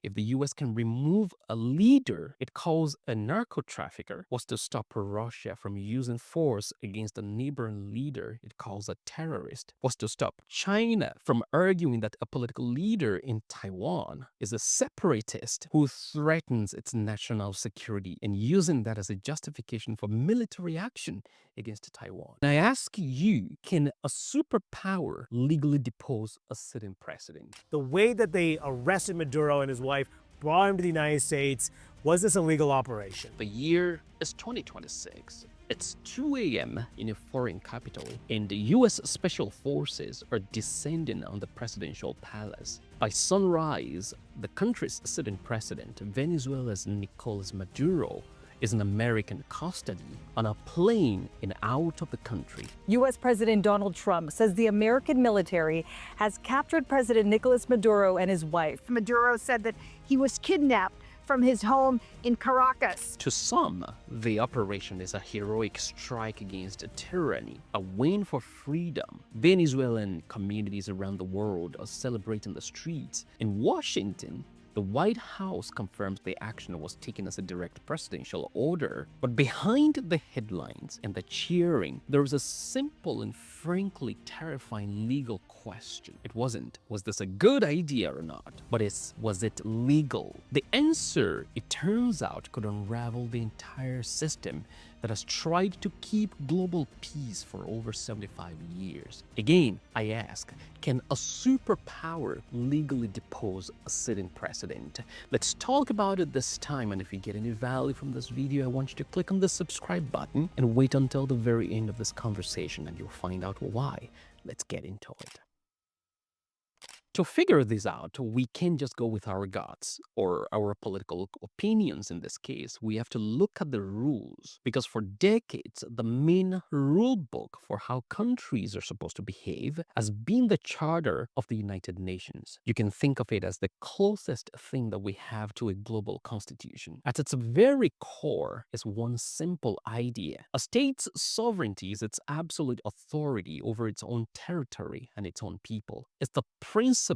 if the US can remove a leader it calls a narco-trafficker, was to stop Russia from using force against a neighboring leader it calls a terrorist, was to stop China from arguing that a political leader in Taiwan is a separatist who threatens its national security and using that as a justification for military action against Taiwan. And I ask you, can a superpower legally depose a sitting president? The way that they arrested Maduro and his wife, brought him to the United States, was this a legal operation? The year is 2026. It's 2 a.m. in a foreign capital, and the U.S. Special Forces are descending on the presidential palace. By sunrise, the country's sitting president, Venezuela's Nicolás Maduro, is in American custody on a plane and out of the country. U.S. President Donald Trump says the American military has captured President Nicolás Maduro and his wife. Maduro said that he was kidnapped from his home in Caracas. To some, the operation is a heroic strike against tyranny, a win for freedom. Venezuelan communities around the world are celebrating the streets. In Washington, the White House confirms the action was taken as a direct presidential order. But behind the headlines and the cheering, there is a simple and frankly terrifying legal question. It wasn't, was this a good idea or not? But was it legal? The answer, it turns out, could unravel the entire system that has tried to keep global peace for over 75 years. Again, I ask, can a superpower legally depose a sitting president? Let's talk about it this time, and if you get any value from this video, I want you to click on the subscribe button and wait until the very end of this conversation and you'll find out why. Let's get into it. To figure this out, we can't just go with our guts or our political opinions in this case. We have to look at the rules, because for decades, the main rule book for how countries are supposed to behave has been the Charter of the United Nations. You can think of it as the closest thing that we have to a global constitution. At its very core is one simple idea. A state's sovereignty is its absolute authority over its own territory and its own people. It's the principle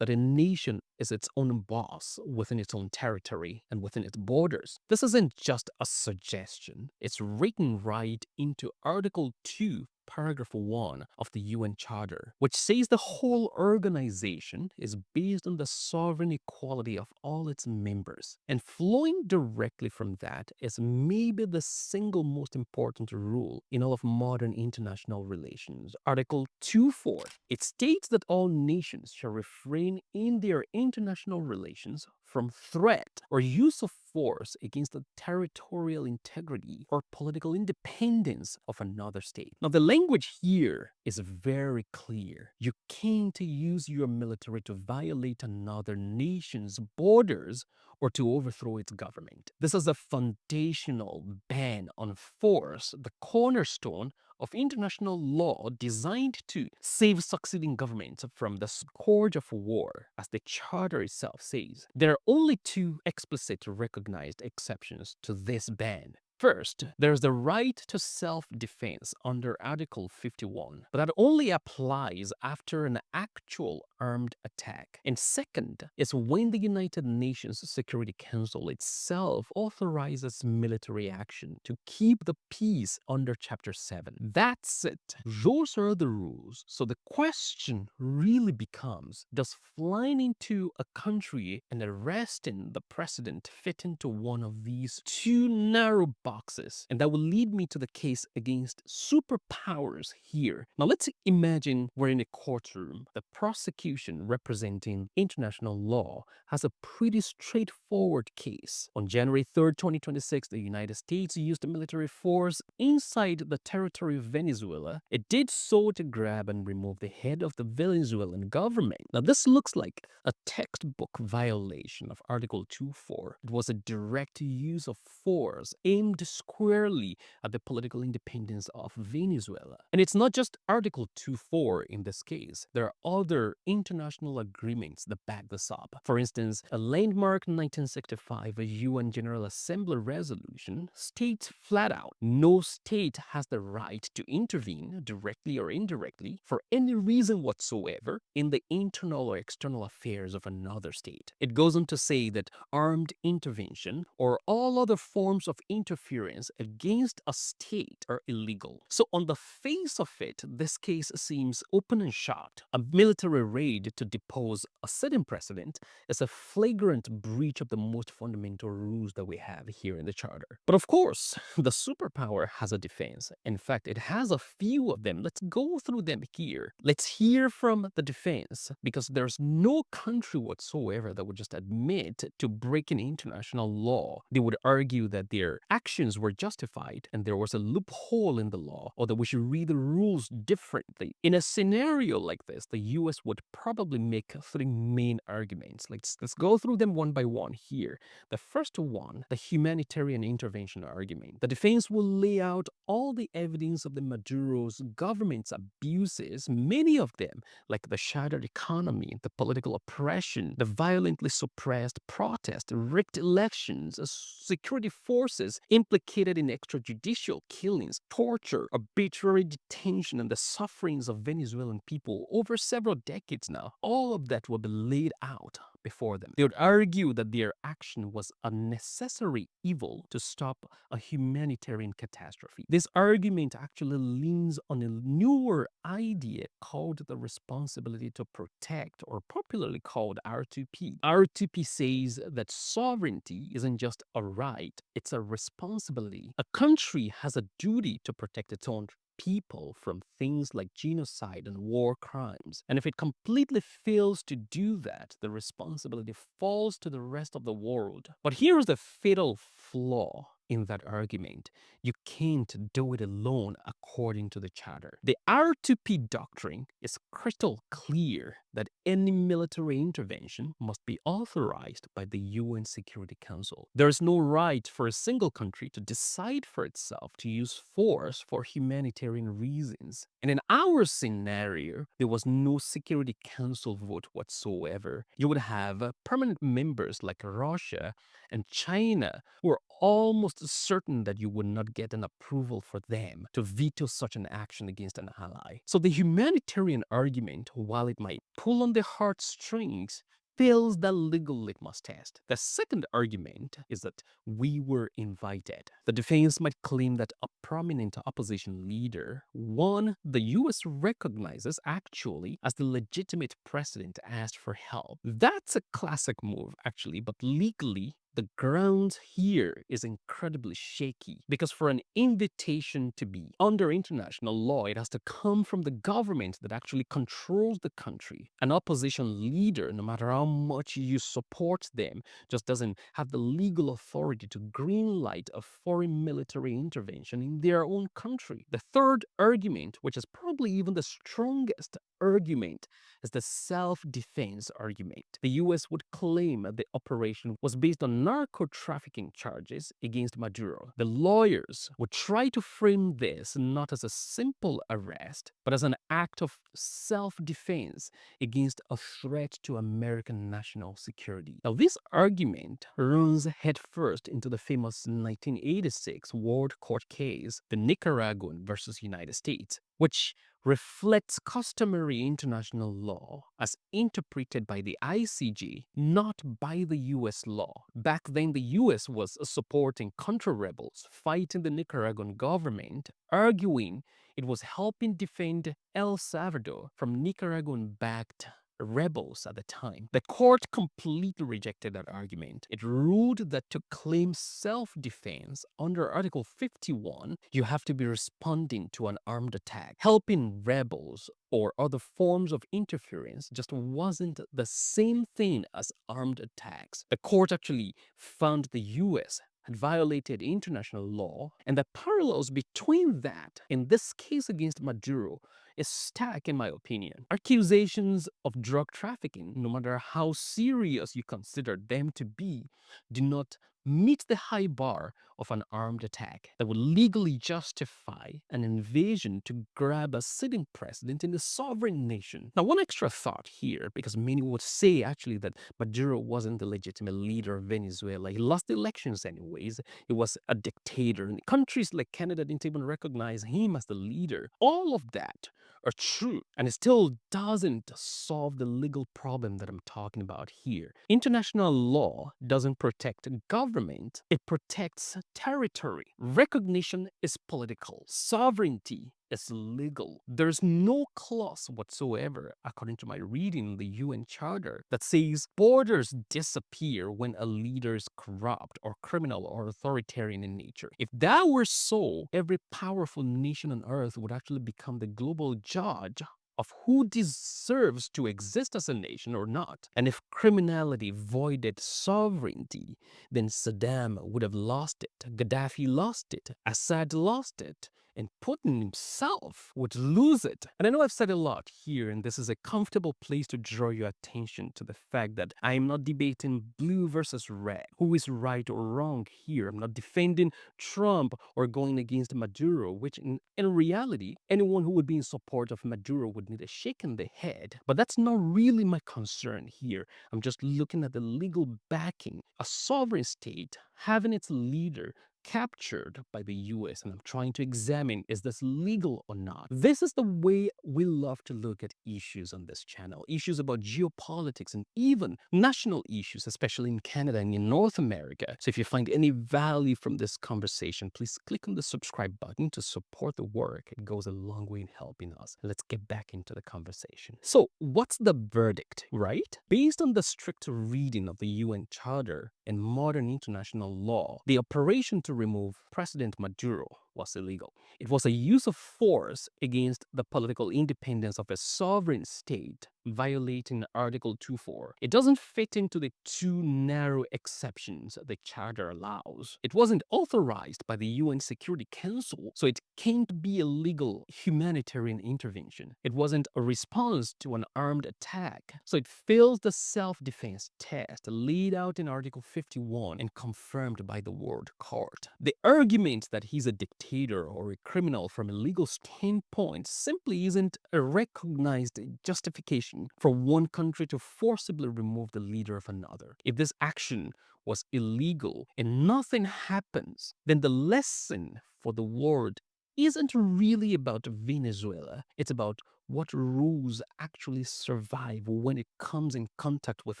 that a nation is its own boss within its own territory and within its borders. This isn't just a suggestion. It's written right into Article 2, Paragraph 1 of the UN Charter, which says the whole organization is based on the sovereign equality of all its members. And flowing directly from that is maybe the single most important rule in all of modern international relations. Article 2.4. It states that all nations shall refrain in their international relations from threat or use of force against the territorial integrity or political independence of another state. Now, the language here is very clear. You can't use your military to violate another nation's borders or to overthrow its government. This is a foundational ban on force, the cornerstone of international law designed to save succeeding governments from the scourge of war. As the Charter itself says, there are only two explicit recognized exceptions to this ban. First, there's the right to self-defense under Article 51, but that only applies after an actual armed attack. And second is when the United Nations Security Council itself authorizes military action to keep the peace under Chapter 7. That's it. Those are the rules. So the question really becomes, does flying into a country and arresting the president fit into one of these two narrow boxes? And that will lead me to the case against superpowers here. Now let's imagine we're in a courtroom. The prosecution representing international law has a pretty straightforward case. On January 3rd, 2026, the United States used a military force inside the territory of Venezuela. It did so to grab and remove the head of the Venezuelan government. Now this looks like a textbook violation of Article 2.4. It was a direct use of force aimed aimed squarely at the political independence of Venezuela. And it's not just Article 2.4 in this case. There are other international agreements that back this up. For instance, a landmark 1965 UN General Assembly resolution states flat out, no state has the right to intervene, directly or indirectly, for any reason whatsoever in the internal or external affairs of another state. It goes on to say that armed intervention or all other forms of interference against a state are illegal. So on the face of it, this case seems open and shut. A military raid to depose a sitting president is a flagrant breach of the most fundamental rules that we have here in the Charter. But of course, the superpower has a defense. In fact, it has a few of them. Let's go through them here. Let's hear from the defense, because there's no country whatsoever that would just admit to breaking international law. They would argue that their actions were justified and there was a loophole in the law, or that we should read the rules differently. In a scenario like this, the US would probably make three main arguments. Let's go through them one by one here. The first one, the humanitarian intervention argument. The defense will lay out all the evidence of the Maduro's government's abuses, many of them, like the shattered economy, the political oppression, the violently suppressed protest, rigged elections, security forces implicated in extrajudicial killings, torture, arbitrary detention, and the sufferings of Venezuelan people over several decades now. All of that will be laid out before them. They would argue that their action was a necessary evil to stop a humanitarian catastrophe. This argument actually leans on a newer idea called the responsibility to protect, or popularly called R2P. R2P says that sovereignty isn't just a right, it's a responsibility. A country has a duty to protect its own people from things like genocide and war crimes. And if it completely fails to do that, the responsibility falls to the rest of the world. But here's the fatal flaw in that argument. You can't do it alone according to the Charter. The R2P doctrine is crystal clear that any military intervention must be authorized by the UN Security Council. There is no right for a single country to decide for itself to use force for humanitarian reasons. And in our scenario, there was no Security Council vote whatsoever. You would have permanent members like Russia and China who are almost certain that you would not get an approval for them to veto such an action against an ally. So the humanitarian argument, while it might pull on the heartstrings, fails the legal litmus test. The second argument is that we were invited. The defense might claim that a prominent opposition leader, one the US recognizes actually as the legitimate president, asked for help. That's a classic move, actually, but legally, the ground here is incredibly shaky, because for an invitation to be under international law, it has to come from the government that actually controls the country. An opposition leader, no matter how much you support them, just doesn't have the legal authority to greenlight a foreign military intervention in their own country. The third argument, which is probably even the strongest argument, is the self-defense argument. The US would claim that the operation was based on narco-trafficking charges against Maduro. The lawyers would try to frame this not as a simple arrest, but as an act of self-defense against a threat to American national security. Now, this argument runs headfirst into the famous 1986 World Court case, the Nicaraguan versus United States, which reflects customary international law as interpreted by the ICJ, not by the US law. Back then, the US was supporting contra-rebels fighting the Nicaraguan government, arguing it was helping defend El Salvador from Nicaraguan-backed rebels at the time. The court completely rejected that argument. It ruled that to claim self-defense under Article 51, you have to be responding to an armed attack. Helping rebels or other forms of interference just wasn't the same thing as armed attacks. The court actually found the US had violated international law, and the parallels between that, in this case against Maduro, is stacked, in my opinion. Accusations of drug trafficking, no matter how serious you consider them to be, do not meet the high bar of an armed attack that would legally justify an invasion to grab a sitting president in a sovereign nation. Now, one extra thought here, because many would say actually that Maduro wasn't the legitimate leader of Venezuela. He lost the elections anyways. He was a dictator. And countries like Canada didn't even recognize him as the leader. All of that are true, and it still doesn't solve the legal problem that I'm talking about here. International law doesn't protect government, it protects territory. Recognition is political, sovereignty is legal. There's no clause whatsoever, according to my reading in the UN Charter, that says borders disappear when a leader is corrupt or criminal or authoritarian in nature. If that were so, every powerful nation on earth would actually become the global judge of who deserves to exist as a nation or not. And if criminality voided sovereignty, then Saddam would have lost it, Gaddafi lost it, Assad lost it, and Putin himself would lose it. And I know I've said a lot here, and this is a comfortable place to draw your attention to the fact that I'm not debating blue versus red, who is right or wrong here. I'm not defending Trump or going against Maduro, which in reality, anyone who would be in support of Maduro would need a shake in the head. But that's not really my concern here. I'm just looking at the legal backing. A sovereign state having its leader captured by the US, and I'm trying to examine, is this legal or not? This is the way we love to look at issues on this channel, issues about geopolitics and even national issues, especially in Canada and in North America. So if you find any value from this conversation, please click on the subscribe button to support the work. It goes a long way in helping us. Let's get back into the conversation. So what's the verdict, right? Based on the strict reading of the UN Charter and modern international law, the operation to remove President Maduro was illegal. It was a use of force against the political independence of a sovereign state, violating Article 2.4. It doesn't fit into the two narrow exceptions the Charter allows. It wasn't authorized by the UN Security Council, so it can't be a legal humanitarian intervention. It wasn't a response to an armed attack, so it fails the self-defense test laid out in Article 51 and confirmed by the World Court. The argument that he's a dictator or a criminal from a legal standpoint simply isn't a recognized justification for one country to forcibly remove the leader of another. If this action was illegal and nothing happens, then the lesson for the world isn't really about Venezuela. It's about what rules actually survive when it comes in contact with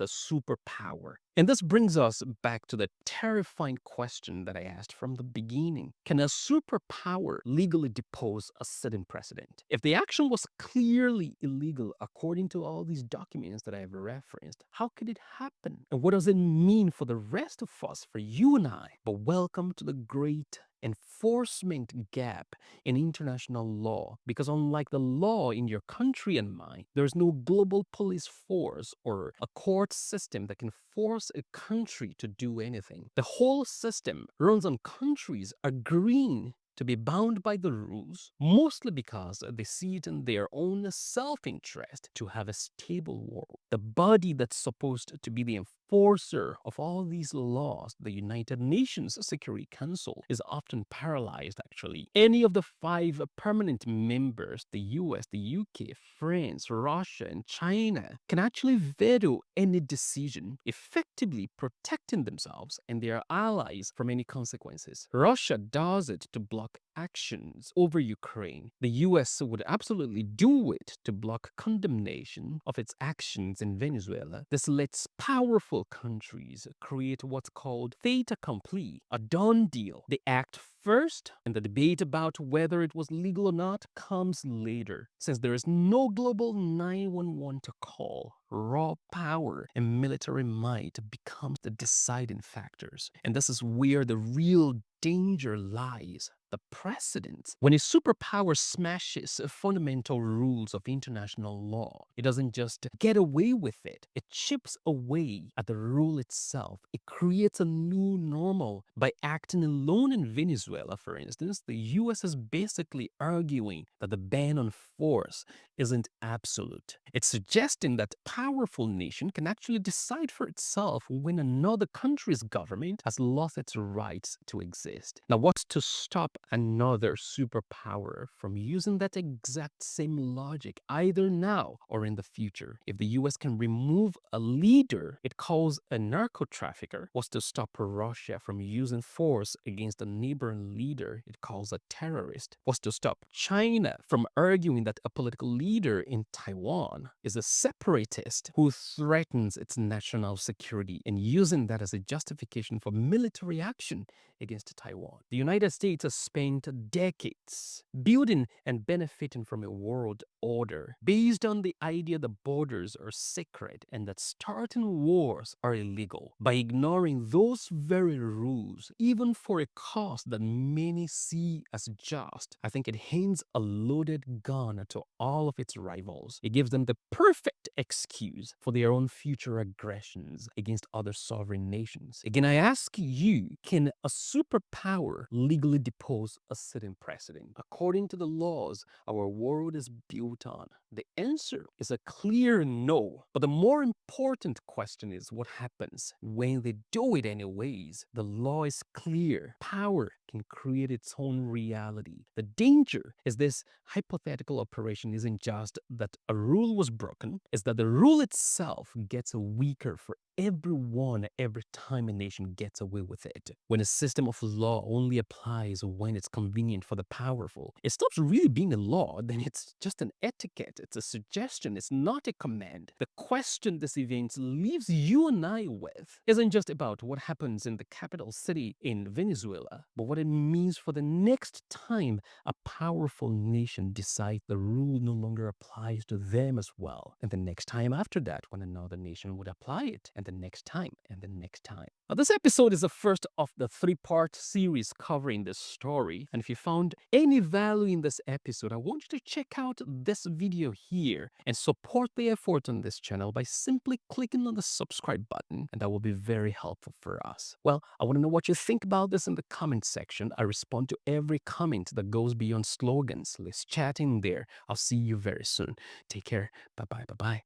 a superpower. And this brings us back to the terrifying question that I asked from the beginning. Can a superpower legally depose a sitting president? If the action was clearly illegal according to all these documents that I have referenced, how could it happen? And what does it mean for the rest of us, for you and I? But welcome to the great enforcement gap in international law, because unlike the law in your country and mine, there's no global police force or a court system that can force a country to do anything. The whole system runs on countries agreeing to be bound by the rules, mostly because they see it in their own self-interest to have a stable world. The body that's supposed to be the enforcer of all these laws, the United Nations Security Council, is often paralyzed, actually. Any of the 5 permanent members, the US, the UK, France, Russia, and China, can actually veto any decision, effectively protecting themselves and their allies from any consequences. Russia does it to block actions over Ukraine. The US would absolutely do it to block condemnation of its actions in Venezuela. This lets powerful countries create what's called fait accompli, a done deal. They act first, and the debate about whether it was legal or not comes later. Since there is no global 911 to call, raw power and military might becomes the deciding factors. And this is where the real danger lies. The precedent. When a superpower smashes fundamental rules of international law, it doesn't just get away with it. It chips away at the rule itself. It creates a new normal by acting alone in Venezuela. Venezuela, for instance, the US is basically arguing that the ban on force isn't absolute. It's suggesting that a powerful nation can actually decide for itself when another country's government has lost its rights to exist. Now, what's to stop another superpower from using that exact same logic either now or in the future? If the US can remove a leader it calls a narco-trafficker, what's to stop Russia from using force against a neighboring leader it calls a terrorist? What's to stop China from arguing that a political leader in Taiwan is a separatist who threatens its national security and using that as a justification for military action against Taiwan? The United States has spent decades building and benefiting from a world order based on the idea that borders are sacred and that starting wars are illegal. By ignoring those very rules, even for a cause that many see as just, I think it hands a loaded gun to all of its rivals. It gives them the perfect excuse for their own future aggressions against other sovereign nations. Again, I ask you, can a superpower legally depose a sitting president? According to the laws our world is built on, the answer is a clear no. But the more important question is what happens when they do it anyways? The law is clear. Power can create its own reality. The danger is this hypothetical operation isn't just that a rule was broken, it's that the rule itself gets weaker for everyone every time a nation gets away with it. When a system of law only applies when it's convenient for the powerful, it stops really being a law, then it's just an etiquette, it's a suggestion, it's not a command. The question this event leaves you and I with isn't just about what happens in the capital city in Venezuela, but what it means for the next time a powerful nation decides the rule no longer applies to them as well, and the next time after that when another nation would apply it, and the next time, and the next time. Now, this episode is the first of the three-part series covering this story, and if you found any value in this episode, I want you to check out this video here and support the effort on this channel by simply clicking on the subscribe button, and that will be very helpful for us. Well, I want to know what you think about this in the comment section. I respond to every comment that goes beyond slogans. Let's chat in there. I'll see you very soon. Take care. Bye-bye. Bye-bye.